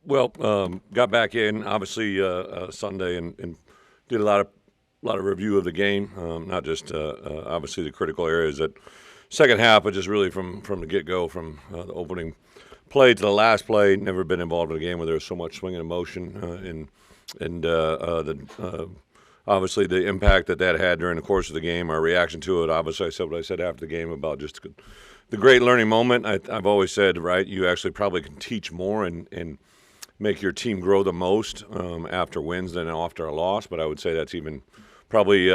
Well, got back in obviously Sunday and did a lot of review of the game. Not just obviously the critical areas that second half, but just really from the get go, from the opening play to the last play. Never been involved in a game where there was so much swing and emotion, obviously the impact that had during the course of the game. Our reaction to it. Obviously, I said what I said after the game about just the great learning moment. I've always said, right, you actually probably can teach more and make your team grow the most after wins than after a loss. But I would say that's even probably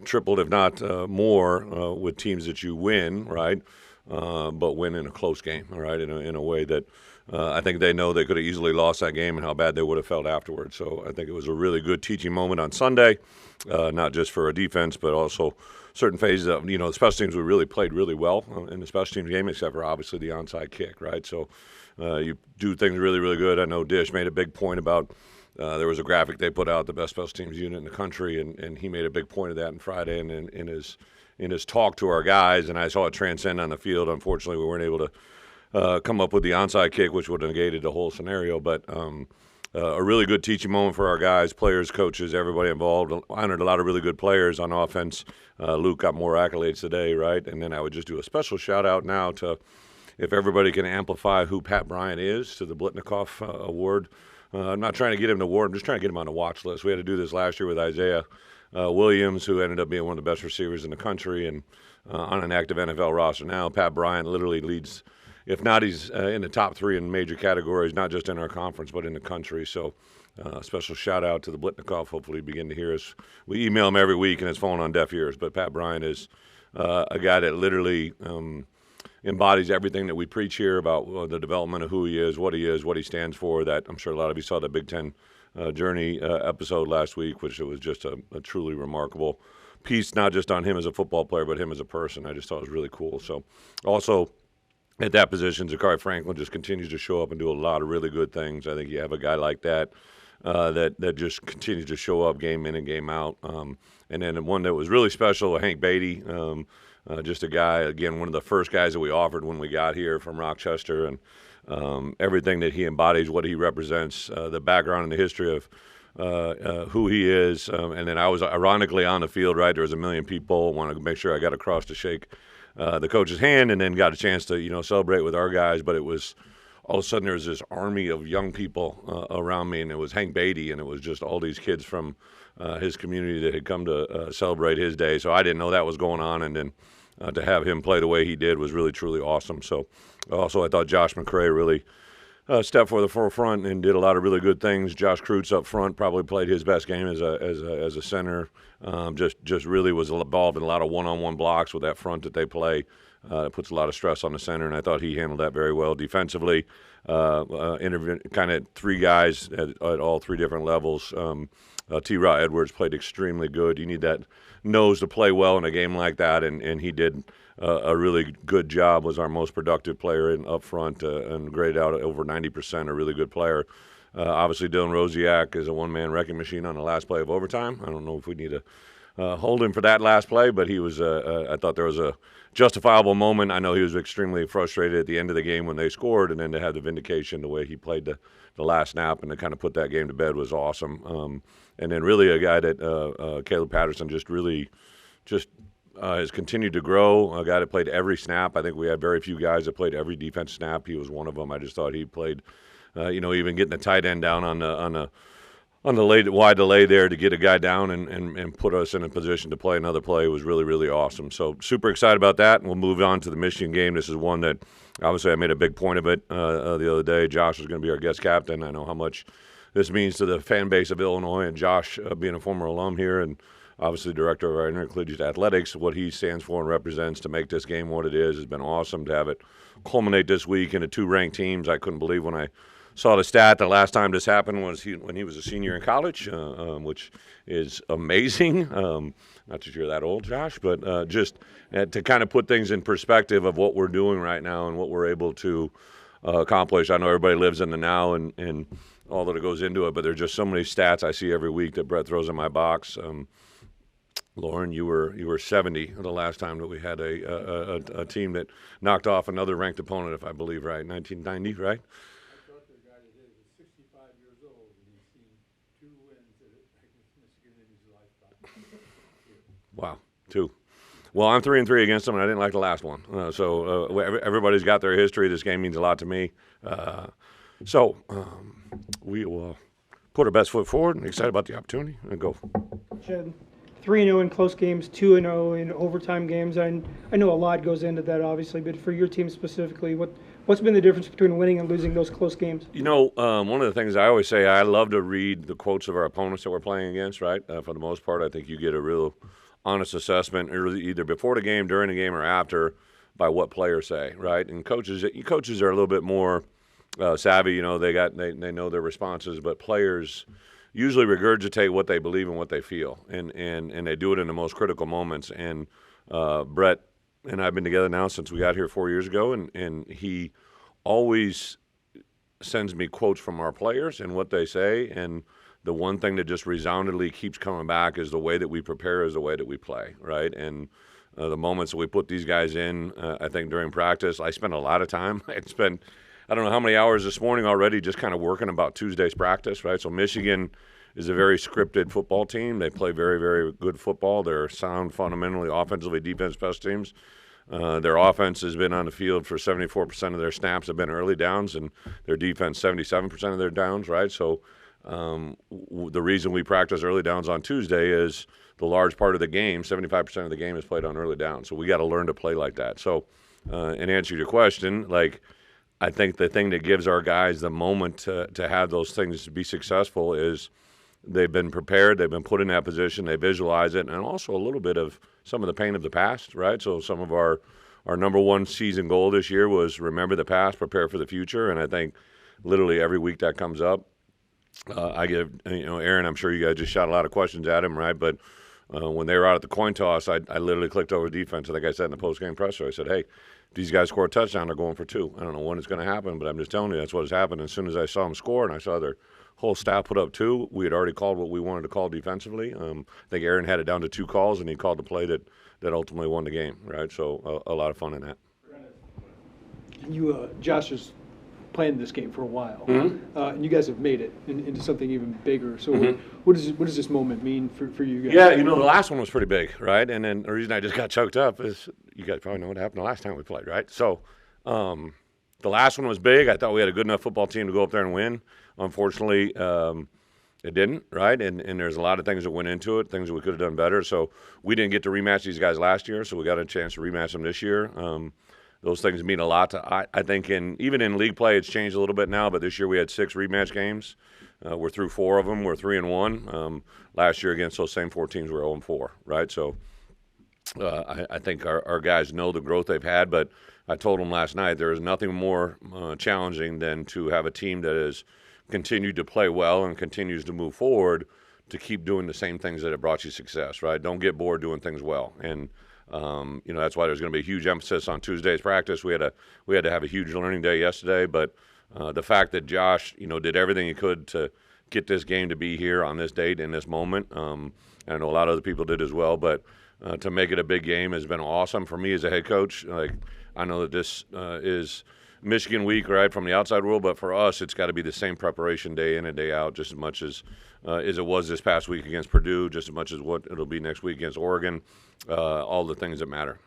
tripled, if not more, with teams that you win, right? But win in a close game, all right, in a way that I think they know they could have easily lost that game and how bad they would have felt afterwards. So I think it was a really good teaching moment on Sunday, not just for a defense, but also certain phases of, the special teams we really played really well in the special teams game, except for obviously the onside kick, right? So you do things really, really good. I know Dish made a big point about there was a graphic they put out, the best special teams unit in the country, and he made a big point of that on Friday and in his talk to our guys, and I saw it transcend on the field. Unfortunately, we weren't able to come up with the onside kick, which would have negated the whole scenario, but a really good teaching moment for our guys, players, coaches, everybody involved. Honored a lot of really good players on offense. Luke got more accolades today, right? And then I would just do a special shout-out now to, if everybody can amplify who Pat Bryant is, to the Blitnikoff Award. I'm not trying to get him an award. I'm just trying to get him on the watch list. We had to do this last year with Isaiah Williams, who ended up being one of the best receivers in the country and on an active NFL roster now. Pat Bryant literally leads, if not, he's in the top three in major categories, not just in our conference, but in the country. So special shout-out to the Blitnikoff. Hopefully you begin to hear us. We email him every week, and it's falling on deaf ears. But Pat Bryant is a guy that literally embodies everything that we preach here about the development of who he is, what he stands for. That I'm sure a lot of you saw the Big Ten Journey episode last week, which it was just a truly remarkable piece, not just on him as a football player, but him as a person. I just thought it was really cool. So also at that position, Zachary Franklin just continues to show up and do a lot of really good things. I think you have a guy like that that just continues to show up game in and game out. And then one that was really special, Hank Beatty, just a guy, again, one of the first guys that we offered when we got here from Rochester, and everything that he embodies, what he represents, the background and the history of who he is. And then I was ironically on the field, right? There was a million people. Wanted to make sure I got across to shake the coach's hand, and then got a chance to, celebrate with our guys. But it was all of a sudden there was this army of young people around me, and it was Hank Beatty, and it was just all these kids from his community that had come to celebrate his day. So I didn't know that was going on, and then to have him play the way he did was really, truly awesome. So also I thought Josh McCray really stepped for the forefront and did a lot of really good things. Josh Kreutz up front probably played his best game as a center. Just really was involved in a lot of one-on-one blocks with that front that they play. It puts a lot of stress on the center, and I thought he handled that very well defensively. Kind of three guys at all three different levels. T-Raw Edwards played extremely good. You need that nose to play well in a game like that, and he did a really good job. Was our most productive player in up front and graded out over 90%, a really good player. Obviously, Dylan Rosiak is a one-man wrecking machine on the last play of overtime. I don't know if we need to hold him for that last play, but he was. I thought there was a justifiable moment. I know he was extremely frustrated at the end of the game when they scored, and then to have the vindication, the way he played the last snap and to kind of put that game to bed was awesome. And then really a guy that Caleb Patterson just has continued to grow. A guy that played every snap. I think we had very few guys that played every defense snap. He was one of them. I just thought he played, even getting the tight end down on the late wide delay there to get a guy down and put us in a position to play another play was really, really awesome. So super excited about that. And we'll move on to the Michigan game. This is one that obviously I made a big point of it the other day. Josh is going to be our guest captain. I know how much this means to the fan base of Illinois, and Josh being a former alum here and obviously director of our intercollegiate athletics, what he stands for and represents to make this game what it is has been awesome to have it culminate this week into two ranked teams. I couldn't believe when I saw the stat the last time this happened was when he was a senior in college, which is amazing. Not that you're that old, Josh, but just to kind of put things in perspective of what we're doing right now and what we're able to accomplish. I know everybody lives in the now and all that goes into it, but there's just so many stats I see every week that Bret throws in my box. Lauren, you were 70 the last time that we had a team that knocked off another ranked opponent, if I believe right, 1990, right? Wow, 2. Well, I'm 3-3 against them, and I didn't like the last one. Everybody's got their history. This game means a lot to me. We will put our best foot forward and excited about the opportunity and go. Chad, 3-0 in close games, 2-0 in overtime games. I know a lot goes into that, obviously, but for your team specifically, what's been the difference between winning and losing those close games? One of the things I always say, I love to read the quotes of our opponents that we're playing against, right? For the most part, I think you get a real honest assessment either before the game, during the game, or after by what players say, right? And coaches are a little bit more savvy. They know their responses, but players usually regurgitate what they believe and what they feel, and they do it in the most critical moments. And Bret and I have been together now since we got here 4 years ago, and he always sends me quotes from our players and what they say, and the one thing that just resoundingly keeps coming back is the way that we prepare is the way that we play, right? And the moments that we put these guys in, I think during practice, I spent a lot of time. I don't know how many hours this morning already just kind of working about Tuesday's practice, right? So Michigan is a very scripted football team. They play very, very good football. They're sound fundamentally, offensively, defense, special teams. Their offense has been on the field for 74% of their snaps have been early downs, and their defense 77% of their downs, right? So the reason we practice early downs on Tuesday is the large part of the game, 75% of the game is played on early downs. So we got to learn to play like that. So in answer to your question, I think the thing that gives our guys the moment to have those things to be successful is they've been prepared, they've been put in that position, they visualize it, and also a little bit of some of the pain of the past, right? So some of our number one season goal this year was remember the past, prepare for the future, and I think literally every week that comes up. I give, Aaron, I'm sure you guys just shot a lot of questions at him, right? But when they were out at the coin toss, I literally clicked over defense. I think I said in the post-game presser, I said, hey, these guys score a touchdown, they're going for 2. I don't know when it's going to happen, but I'm just telling you that's what has happened. As soon as I saw them score and I saw their whole staff put up 2, we had already called what we wanted to call defensively. I think Aaron had it down to 2 calls, and he called the play that ultimately won the game, right? So a lot of fun in that. Josh is playing this game for a while, and you guys have made it into something even bigger. So what does this moment mean for you guys? Yeah, the last one was pretty big, right? And then the reason I just got choked up is you guys probably know what happened the last time we played, right? So the last one was big. I thought we had a good enough football team to go up there and win. Unfortunately, it didn't, right? And there's a lot of things that went into it, things that we could have done better. So we didn't get to rematch these guys last year, so we got a chance to rematch them this year. Those things mean a lot to I think even in league play it's changed a little bit now, but this year we had 6 rematch games. We're through 4 of them. We're 3-1. Last year against those same 4 teams we were 0-4, right? So I think our guys know the growth they've had, but I told them last night there is nothing more challenging than to have a team that has continued to play well and continues to move forward to keep doing the same things that have brought you success, right? Don't get bored doing things well. And that's why there's going to be a huge emphasis on Tuesday's practice. We had to have a huge learning day yesterday, but the fact that Josh, did everything he could to get this game to be here on this date in this moment, and I know a lot of other people did as well, but to make it a big game has been awesome for me as a head coach. I know that this is Michigan week, right, from the outside world, but for us, it's got to be the same preparation day in and day out, just as much as it was this past week against Purdue, just as much as what it'll be next week against Oregon, all the things that matter.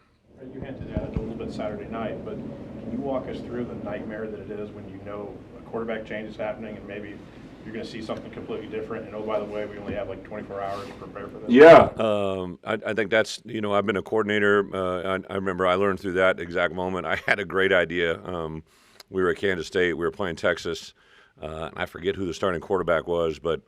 You hinted at it a little bit Saturday night, but can you walk us through the nightmare that it is when a quarterback change is happening and maybe you're going to see something completely different, and oh, by the way, we only have 24 hours to prepare for this? Yeah, I think that's, I've been a coordinator. I remember I learned through that exact moment. I had a great idea. We were at Kansas State. We were playing Texas. And I forget who the starting quarterback was, but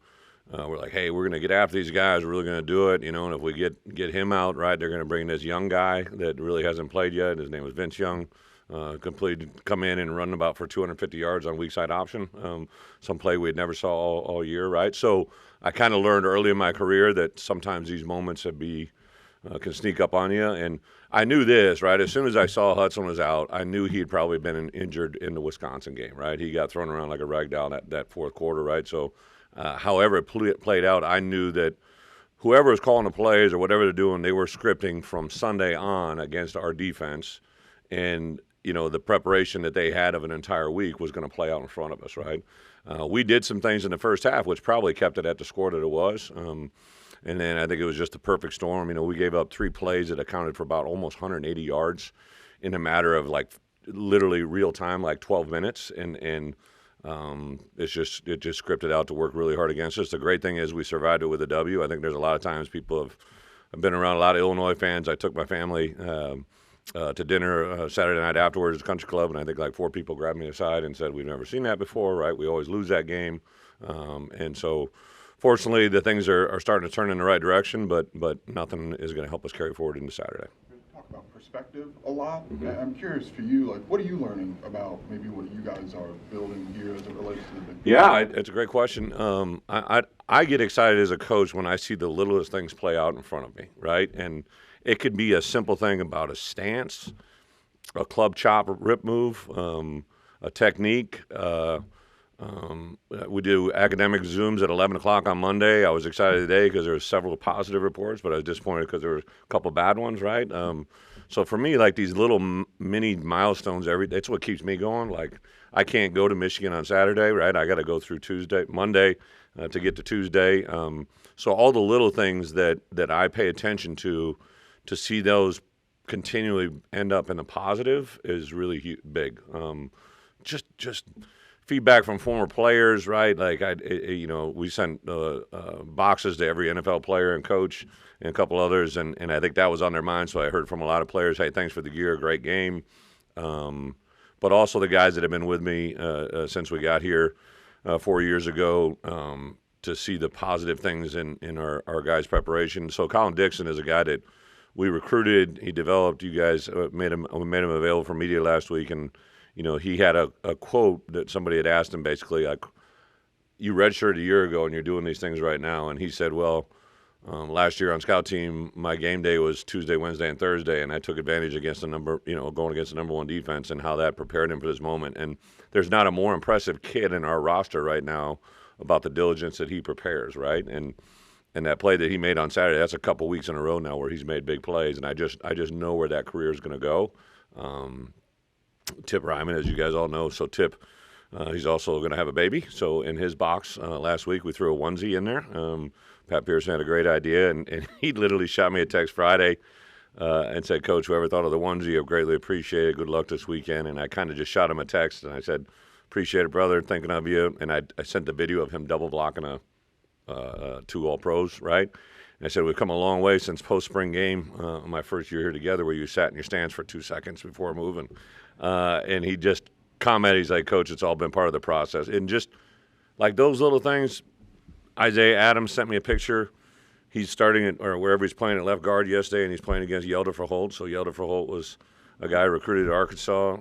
we're like, hey, we're going to get after these guys. We're really going to do it, and if we get him out, right, they're going to bring this young guy that really hasn't played yet. His name was Vince Young. Come in and run about for 250 yards on weak side option. Some play we had never saw all year, right? So I kind of learned early in my career that sometimes these moments can sneak up on you. And I knew this, right? As soon as I saw Hudson was out, I knew he'd probably been injured in the Wisconsin game, right? He got thrown around like a rag doll that fourth quarter, right? So however it played out, I knew that whoever was calling the plays or whatever they're doing, they were scripting from Sunday on against our defense. And the preparation that they had of an entire week was going to play out in front of us, right? We did some things in the first half, which probably kept it at the score that it was. And then I think it was just the perfect storm. We gave up 3 plays that accounted for about almost 180 yards in a matter of like literally real time, like 12 minutes. And it just scripted out to work really hard against us. The great thing is we survived it with a W. I think there's a lot of times people have I've been around a lot of Illinois fans. I took my family to dinner Saturday night afterwards at the country club, and I think like 4 people grabbed me aside and said, "We've never seen that before, right? We always lose that game." And so fortunately, the things are starting to turn in the right direction, but nothing is going to help us carry forward into Saturday. Talk about perspective a lot. I'm curious for you, like, what are you learning about maybe what you guys are building here as it relates to the big? Yeah, it's a great question. I get excited as a coach when I see the littlest things play out in front of me, right? And it could be a simple thing about a stance, a club chop rip move, a technique. We do academic Zooms at 11 o'clock on Monday. I was excited today because there were several positive reports, but I was disappointed because there were a couple bad ones, right? So for me, like these little mini milestones, that's what keeps me going. Like I can't go to Michigan on Saturday, right? I got to go through Monday to get to Tuesday. So all the little things that I pay attention to see those continually end up in the positive is really big. Just feedback from former players, right? Like we sent boxes to every NFL player and coach and a couple others, and I think that was on their mind. So I heard from a lot of players, "Hey, thanks for the gear, great game." But also the guys that have been with me since we got here 4 years ago to see the positive things in our guys' preparation. So Colin Dixon is a guy that we recruited. He developed. You guys made him available for media last week, and he had a quote that somebody had asked him basically like, "You redshirted a year ago and you're doing these things right now." And he said, "Well, last year on scout team, my game day was Tuesday, Wednesday, and Thursday, and I took advantage against going against the number 1 defense and how that prepared him for this moment." And there's not a more impressive kid in our roster right now about the diligence that he prepares, right? And that play that he made on Saturday, that's a couple weeks in a row now where he's made big plays, and I just know where that career is going to go. Tip Ryman, as you guys all know. So Tip, he's also going to have a baby. So in his box last week, we threw a onesie in there. Pat Pearson had a great idea, and he literally shot me a text Friday and said, "Coach, whoever thought of the onesie, I greatly appreciate it. Good luck this weekend." And I kind of just shot him a text, and I said, "Appreciate it, brother. Thinking of you." And I sent the video of him double blocking a 2 All-Pros, right? And I said, "We've come a long way since post-spring game, my first year here together, where you sat in your stance for 2 seconds before moving." And he just commented, he's like, "Coach, it's all been part of the process." And just like those little things, Isaiah Adams sent me a picture. He's starting at, or wherever he's playing at left guard yesterday, and he's playing against Yelder for Holt. So Yelder for Holt was a guy recruited at Arkansas.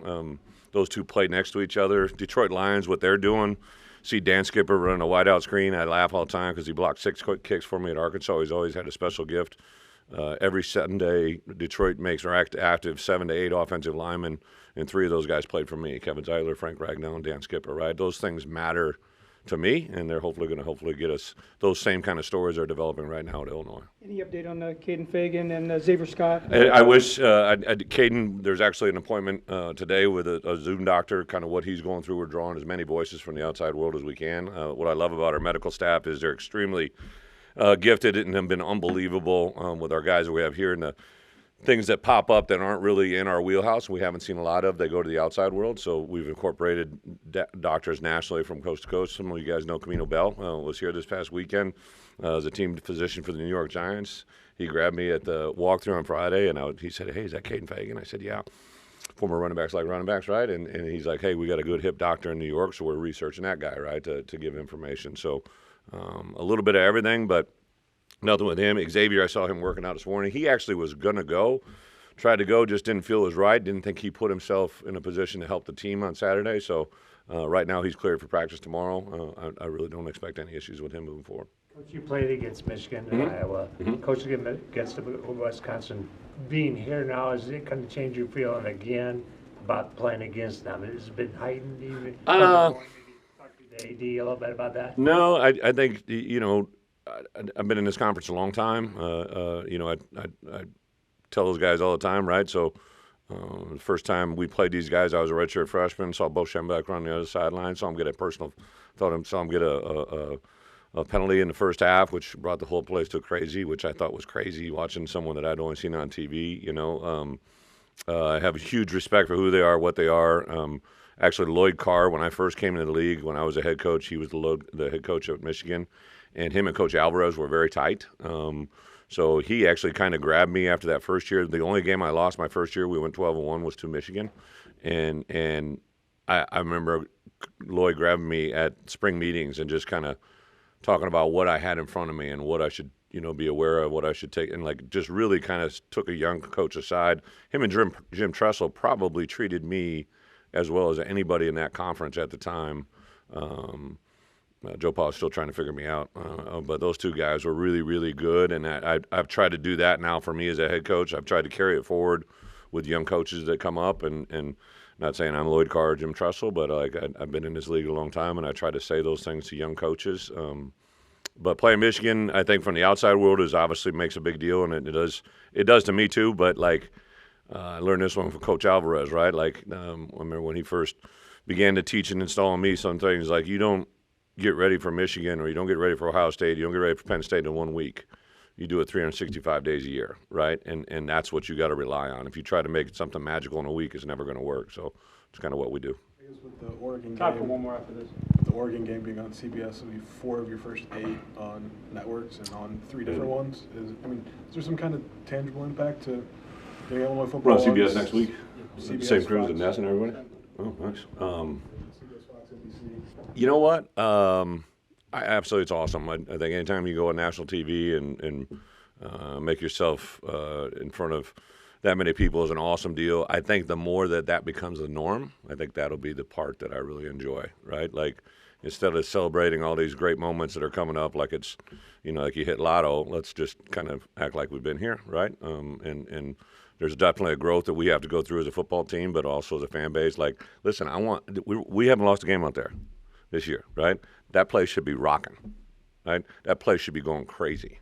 Those two played next to each other. Detroit Lions, what they're doing. See Dan Skipper running a wideout screen. I laugh all the time because he blocked 6 quick kicks for me at Arkansas. He's always had a special gift. Every Sunday, Detroit makes active 7 to 8 offensive linemen, and 3 of those guys played for me: Kevin Zeitler, Frank Ragnow, and Dan Skipper, right? Those things matter to me, and they're hopefully going to get us. Those same kind of stories are developing right now at Illinois. Any update on Caden Fagan and Xavier Scott? I wish Caden, there's actually an appointment today with a Zoom doctor, kind of what he's going through. We're drawing as many voices from the outside world as we can. What I love about our medical staff is they're extremely gifted and have been unbelievable with our guys that we have here, and the things that pop up that aren't really in our wheelhouse, we haven't seen a lot of, they go to the outside world. So we've incorporated doctors nationally from coast to coast. Some of you guys know Camino Bell was here this past weekend as a team physician for the New York Giants. He grabbed me at the walkthrough on Friday, and he said, "Hey, is that Caden Fagan?" I said, "Yeah." Former running backs like running backs, right? And he's like, "Hey, we got a good hip doctor in New York, so we're researching that guy, right, to give information." So a little bit of everything, but nothing with him. Xavier, I saw him working out this morning. He actually was going to go, tried to go, just didn't feel it was right. Didn't think he put himself in a position to help the team on Saturday. So right now he's cleared for practice tomorrow. I really don't expect any issues with him moving forward. Coach, you played against Michigan and Iowa. Coaching against Wisconsin. Being here now, is it going to change your feeling again about playing against them? Has it been heightened even? Talk to the AD a little bit about that. No, I think, I've been in this conference a long time. I tell those guys all the time, right? So the first time we played these guys, I was a redshirt freshman. Saw Bo Schembech run the other sideline. Saw him get a personal. Saw him get a a penalty in the first half, which brought the whole place to crazy, which I thought was crazy watching someone that I'd only seen on TV. I have a huge respect for who they are, what they are. Actually, Lloyd Carr, when I first came into the league, when I was a head coach, he was the head coach at Michigan, and him and Coach Alvarez were very tight. So he actually kind of grabbed me after that first year. The only game I lost my first year, we went 12-1, was to Michigan, and I remember Lloyd grabbing me at spring meetings and just kind of talking about what I had in front of me and what I should, be aware of, what I should take, and like just really kind of took a young coach aside. Him and Jim Tressel probably treated me as well as anybody in that conference at the time. Joe Paul's still trying to figure me out, but those two guys were really, really good, and I've tried to do that now for me as a head coach. I've tried to carry it forward with young coaches that come up, and not saying I'm Lloyd Carr or Jim Tressel, but I've been in this league a long time, and I try to say those things to young coaches. But playing Michigan, I think from the outside world, is obviously makes a big deal, and it does to me too. But I learned this one from Coach Alvarez, right? I remember when he first began to teach and installing me some things, like you don't get ready for Michigan, or you don't get ready for Ohio State, you don't get ready for Penn State in 1 week. You do it 365 days a year, right? And that's what you got to rely on. If you try to make it something magical in a week, it's never going to work. So it's kind of what we do. I guess with the Oregon Time for game, one more after this. the Oregon game being on CBS, it'll be 4 of your first 8 on networks and on 3 different ones. Is there some kind of tangible impact to getting Illinois football? We're on CBS on next week. CBS, Same crews Fox. and Ness and everybody. Oh, nice. CBS, Fox, NBC. You know what? Absolutely, it's awesome. I think anytime you go on national TV and make yourself in front of that many people is an awesome deal. I think the more that becomes the norm, I think that'll be the part that I really enjoy, right? Like, instead of celebrating all these great moments that are coming up like it's, like you hit lotto, let's just kind of act like we've been here, right? And there's definitely a growth that we have to go through as a football team, but also as a fan base. Like, listen, we haven't lost a game out there this year, right? That place should be rocking, right? That place should be going crazy,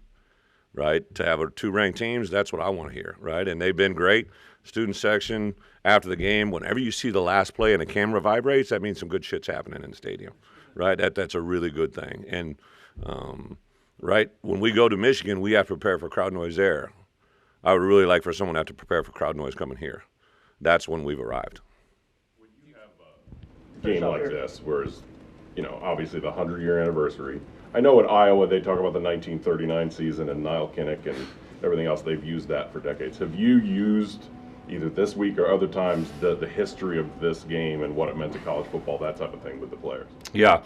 right? To have 2 ranked teams, that's what I want to hear, right? And they've been great. Student section, after the game, whenever you see the last play and the camera vibrates, that means some good shit's happening in the stadium, right? That's a really good thing. And, right, when we go to Michigan, we have to prepare for crowd noise there. I would really like for someone to have to prepare for crowd noise coming here. That's when we've arrived. When you have a game like this, whereas, obviously the 100-year anniversary. I know at Iowa they talk about the 1939 season and Niall Kinnick and everything else. They've used that for decades. Have you used, either this week or other times, the history of this game and what it meant to college football, that type of thing with the players? Yeah.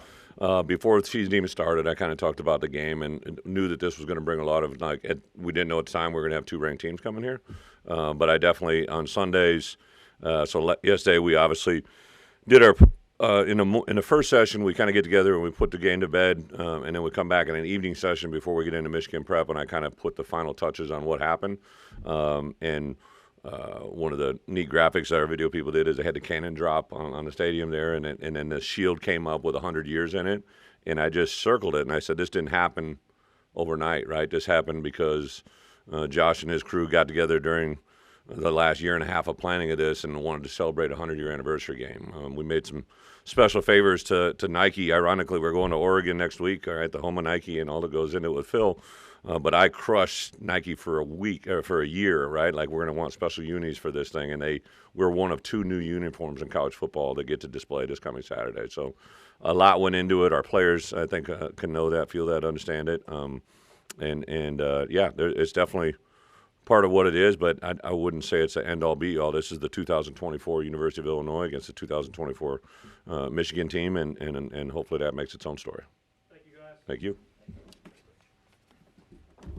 Before the season even started, I kind of talked about the game and knew that this was going to bring a lot of, we didn't know at the time we were going to have 2 ranked teams coming here. But I definitely, on Sundays, yesterday we obviously did our, in the first session, we kind of get together and we put the game to bed, and then we come back in an evening session before we get into Michigan prep, and I kind of put the final touches on what happened. One of the neat graphics that our video people did is they had the cannon drop on the stadium there, and then the shield came up with 100 years in it, and I just circled it, and I said, this didn't happen overnight, right? This happened because Josh and his crew got together during the last year and a half of planning of this and wanted to celebrate a 100-year anniversary game. We made some special favors to Nike. Ironically, we're going to Oregon next week, all right, the home of Nike and all that goes into it with Phil. But I crushed Nike for a year, right? Like, we're going to want special unis for this thing, and we're one of 2 new uniforms in college football that get to display this coming Saturday. So a lot went into it. Our players, I think, can know that, feel that, understand it. It's definitely part of what it is, but I wouldn't say it's the end-all, be-all. This is the 2024 University of Illinois against the 2024 Michigan team, and hopefully that makes its own story. Thank you, guys. Thank you.